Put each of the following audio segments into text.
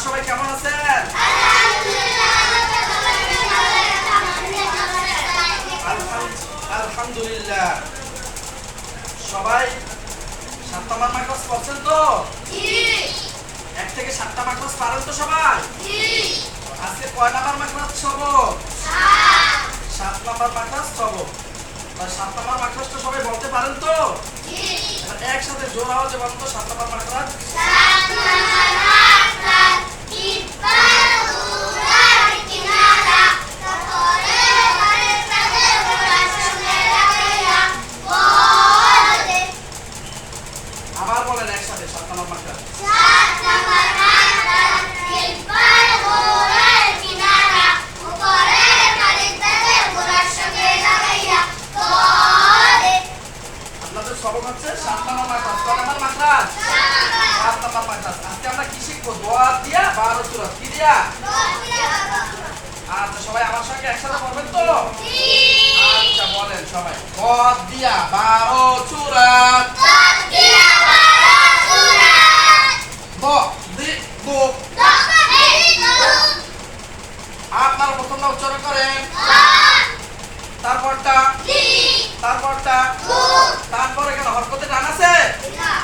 সবাই কেমন আছেন? আলহামদুলিল্লাহ। সবাই 7 নম্বর মাইক্রোস পড়ছেন তো? জি। 1 থেকে 7টা মাইক্রোস পারেন তো সবাই? জি। আজকে কয় নাম্বার মাইক্রোস সবক? 7 নম্বর মাইক্রোস সবক। তাই 7 নম্বর মাইক্রোসটা সবাই বলতে পারেন তো? জি। এবার একসাথে জোর আওয়াজে বলুন তো 7 নম্বর মাইক্রোস। 7 নম্বর মাইক্রোস ইফতার উড়ার কিনারা করে করে তাদের ওরা সঙ্গে লাগাইয়া বলে। আবার বলেন একসাথে 7 নম্বর মাইক্রোস। 7 নম্বর মাইক্রোস ইফতার উড়ার কিনারা করে করে তাদের ওরা সঙ্গে লাগাইয়া বলে। আপনাদের সবক হচ্ছে 7 নম্বর মাইক্রোস। কয় নম্বর মাইক্রোস? 7 নম্বর মাইক্রোস। আজকে আমরা কি শিখবো? দোয়া দিয়া 12 সূরা। কি দিয়া? আচ্ছা সবাই আমার সঙ্গে একসাথে পড়বেন তো? জি। আচ্ছা বলেন সবাই। দোয়া দিয়া 12 সূরা। দোয়া দিয়া 12 সূরা। দো দি দো। আপনারা প্রথমটা উচ্চারণ করেন। তারপরটা তারপরটা তারপরে কেন হরকতে টান আছে?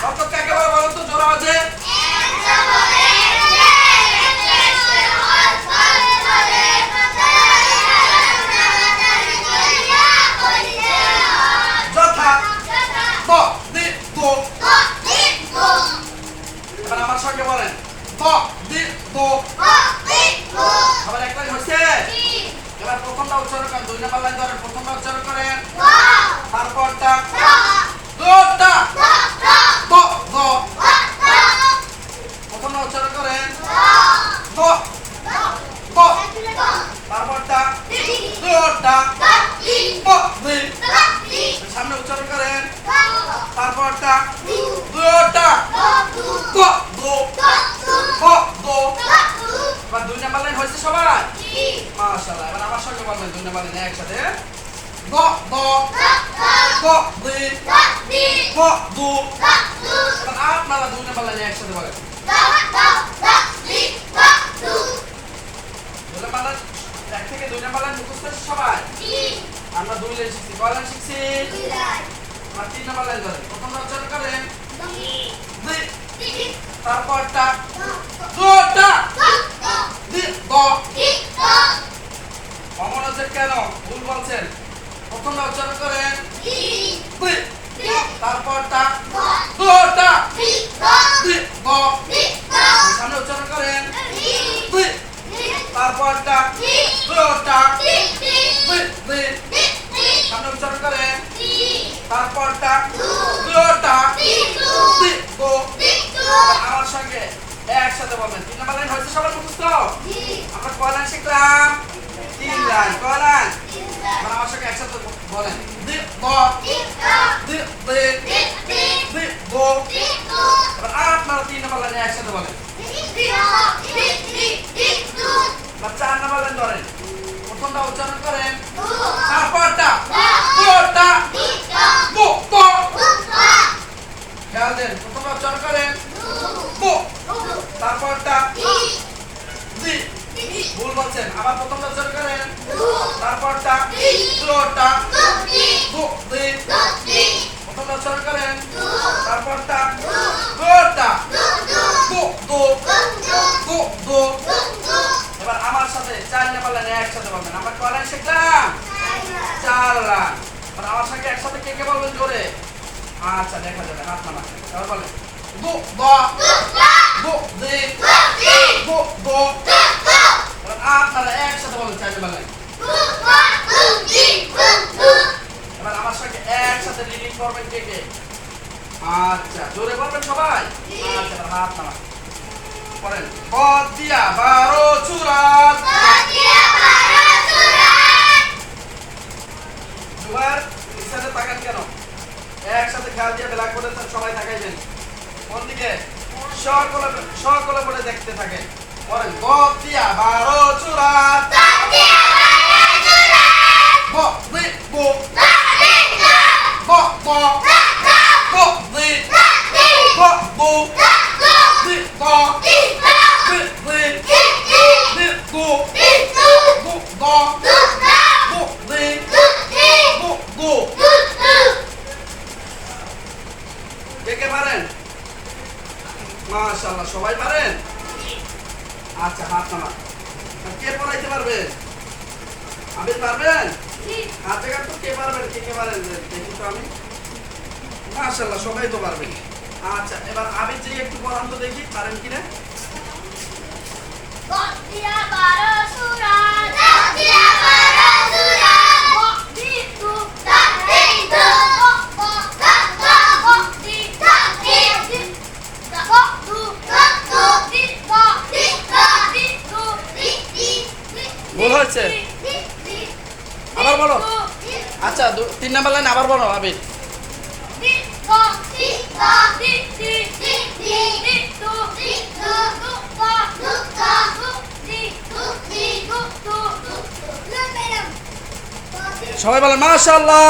হরকত কাকে বলে বলেন তো জোরে আওয়াজে? যথা দো দি দো। এবার আমার সঙ্গে বলেন দো দি দো। আবার এক লাইন হয়েছে। এবার প্রথমটা উচ্চারণ করেন। 2 নম্বর লাইন ধরেন। প্রথমটা উচ্চারণ করেন। তারপরটা দোটা দো দো। প্রথমটা উচ্চারণ করেন। দো দো। তারপরটা দোটা দো দি। সামনে উচ্চারণ করেন। তারপরটা দোটা দো দো দো দো। এবার 2 নম্বর লাইন হয়েছে সবাই? মাশাআল্লাহ। এবার আমার সঙ্গে বলবেন 2 নম্বর লাইন একসাথে। দো দো দো দি দো দো। এবার আপনারা 2 নম্বর লাইনে একসাথে বলেন। 2 নম্বর লাইন 1 থেকে 2 নম্বর লাইন মুখস্থ আছে সবাই? আমরা 2 লাইন শিখছি। কয় লাইন শিখছি? আর 3 নম্বর লাইন ধরেন। প্রথমটা উচ্চারণ করেন। দি। তারপরটা দোটা দি দো। অমনোযোগ কেন? ভুল বলছেন। প্রথমটা উচ্চারণ করেন। দি। তারপরটা দোটা দি দো। সামনে উচ্চারণ করেন। দি। তারপরটা দোটা দি দি। সামনে উচ্চারণ করেন। তারপরটা দোটা দি দো। আমার সঙ্গে একসাথে বলবেন। 3 নম্বর লাইন হয়েছে সবার মুখস্থ? আমরা কয় লাইন শিখলাম? 3 লাইন। কয় লাইন? এবার আমার সঙ্গে একসাথে বলেন। দি দো দি দি দো। এবার আপনারা 3 নম্বর লাইনে একসাথে বলেন। এবার 4 নম্বর লাইন ধরেন। প্রথমটা উচ্চারণ করেন। তারপরটা দোটা দো দো। খেয়াল দেন। প্রথমটা উচ্চারণ করেন। দো। তারপরটা দি। ভুল বলছেন। আবার প্রথমটা উচ্চারণ করেন। তারপরটা দোটা দো দি। প্রথমটা উচ্চারণ করেন। তারপরটা দোটা দো দো দো দো। এবার আমার সাথে 4 নম্বর লাইনে একসাথে বলবেন। আমরা কয় লাইন শিখলাম? 4 লাইন। এবার আমার সঙ্গে একসাথে কে কে বলবেন জোরে? আচ্ছা দেখা যাবে। হাত নামান। এবার বলেন দো দো দো দি দো দো। এবার আপনারা একসাথে বলেন 4 নম্বর লাইন। এবার আমার সঙ্গে একসাথে রিডিং করবেন কে কে? আচ্ছা জোরে বলবেন সবাই? আচ্ছা এবার হাত নামান। পড়েন। দোয়া দিয়া 12 সূরা। জুবাইর ইসাতে তাকান কেন? একসাথে খেয়াল দিয়ে ব্ল্যাক বোর্ডে সবাই তাকাইবেন। কোন দিকে? সকলে পড়ে দেখতে থাকে। পড়েন। দোয়া দিয়া 12 সূরা। দো দি দো দো দো দো দি দো দো দি দো দি দি। আচ্ছা হাত নামা। কে পড়াইতে পারবে? আবির পারবেন? হাত জায়গা তো কে পারবেন? কে পারেন দেখি তো আমি। মাশাআল্লাহ সবাই তো পারবেন। আচ্ছা এবার আবির যে একটু পড়ান তো দেখি পারেন কিনা। Dia barasura, dia barasura, itu, itu, ভুল হয়েছে। আবার বলো। আচ্ছা 3 নাম্বার লাইন আবার বলো আবির। সবাই বলেন মাশাআল্লাহ।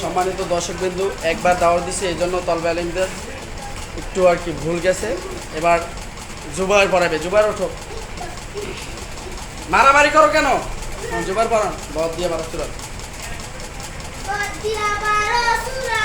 সম্মানিত দর্শকবৃন্দ, একবার দাওয়াত দিছি এই জন্য তলবে আলিমদের একটু আর কি ভুল গেছে। এবার জুবাইর পড়াবে। জুবাইর ওঠো। মারামারি করো কেন? জুবাইর পড়ান। বদ দিয়ে মারা চুরা। dia barasura,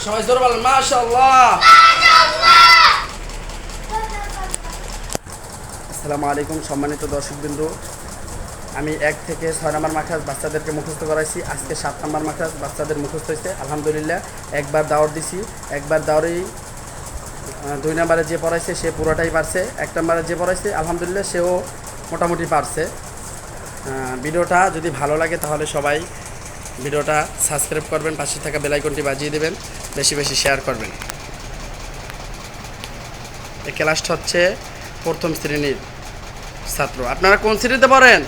সবাই জোরে বলেন মাশাআল্লাহ। আসসালামু আলাইকুম সম্মানিত দর্শকবৃন্দ, আমি 1 থেকে 6 নম্বর মাখরাজ বাচ্চাদেরকে মুখস্থ করাইছি। আজকে 7 নম্বর মাখরাজ বাচ্চাদের মুখস্থ হয়েছে আলহামদুলিল্লাহ। একবার দাওয়াত দিছি, একবার দাওয়ারেই 2 নম্বরে যে পড়াইছে সে পুরোটাই পারছে। 1 নম্বরে যে পড়াইছে আলহামদুলিল্লাহ সেও মোটামুটি পারছে। ভিডিওটা যদি ভালো লাগে তাহলে সবাই ভিডিওটা সাবস্ক্রাইব করবেন, পাশে থাকা বেল আইকনটি বাজিয়ে দেবেন, বেশি বেশি শেয়ার করবেন। এই ক্লাসটা হচ্ছে 1ম শ্রেণীর ছাত্র। আপনারা কোন শ্রেণীতে পড়েন?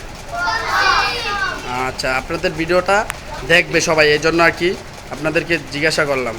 আচ্ছা আপনাদের ভিডিওটা দেখবে সবাই, এই জন্য আর কি আপনাদেরকে জিজ্ঞাসা করলাম।